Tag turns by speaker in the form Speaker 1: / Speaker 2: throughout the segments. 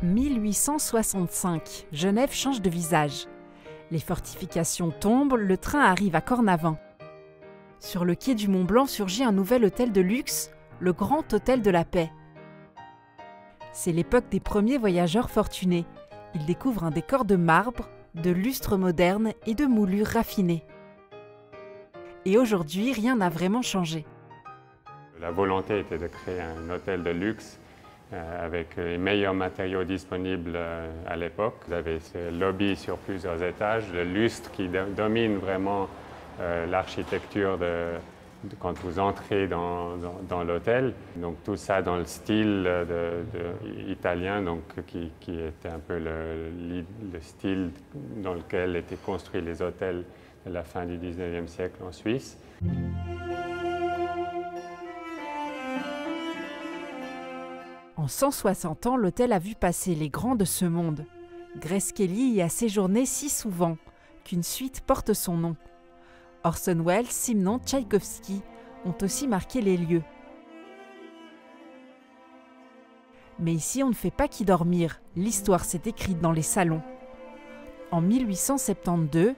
Speaker 1: 1865, Genève change de visage. Les fortifications tombent, le train arrive à Cornavin. Sur le quai du Mont-Blanc surgit un nouvel hôtel de luxe, le Grand Hôtel de la Paix. C'est l'époque des premiers voyageurs fortunés. Ils découvrent un décor de marbre, de lustres modernes et de moulures raffinées. Et aujourd'hui, rien n'a vraiment changé.
Speaker 2: La volonté était de créer un hôtel de luxe avec les meilleurs matériaux disponibles à l'époque. Vous avez ce lobby sur plusieurs étages, le lustre qui domine vraiment l'architecture quand vous entrez dans l'hôtel. Donc tout ça dans le style italien, donc, qui était un peu le style dans lequel étaient construits les hôtels de la fin du 19e siècle en Suisse.
Speaker 1: En 160 ans, l'hôtel a vu passer les grands de ce monde. Grace Kelly y a séjourné si souvent qu'une suite porte son nom. Orson Welles, Simon, Tchaïkovski ont aussi marqué les lieux. Mais ici, on ne fait pas qu'y dormir. L'histoire s'est écrite dans les salons. En 1872,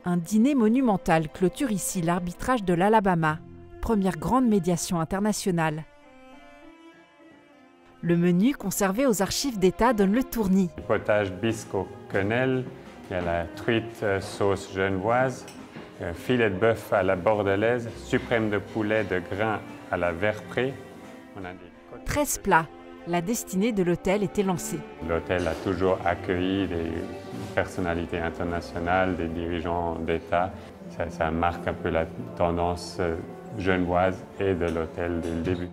Speaker 1: un dîner monumental clôture ici l'arbitrage de l'Alabama, première grande médiation internationale. Le menu conservé aux archives d'État donne le tournis.
Speaker 2: Potage bisque au quenelle, il y a la truite sauce genevoise, filet de bœuf à la bordelaise, suprême de poulet de grain à la verprée.
Speaker 1: 13 plats. La destinée de l'hôtel était lancée.
Speaker 2: L'hôtel a toujours accueilli des personnalités internationales, des dirigeants d'État. Ça marque un peu la tendance genevoise et de l'hôtel dès le début.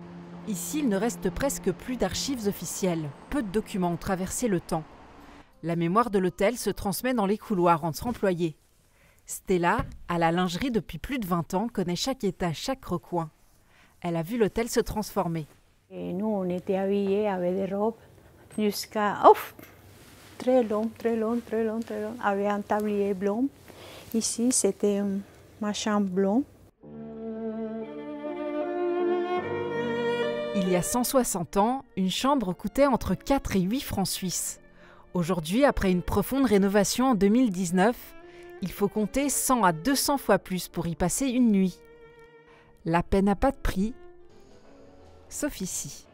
Speaker 1: Ici, il ne reste presque plus d'archives officielles. Peu de documents ont traversé le temps. La mémoire de l'hôtel se transmet dans les couloirs entre employés. Stella, à la lingerie depuis plus de 20 ans, connaît chaque étage, chaque recoin. Elle a vu l'hôtel se transformer.
Speaker 3: Et nous, on était habillés avec des robes jusqu'à... très long, très long, très long, très long. Avec un tablier blanc. Ici, c'était ma chambre blanc.
Speaker 1: Il y a 160 ans, une chambre coûtait entre 4 et 8 francs suisses. Aujourd'hui, après une profonde rénovation en 2019, il faut compter 100 à 200 fois plus pour y passer une nuit. La paix n'a pas de prix, sauf ici.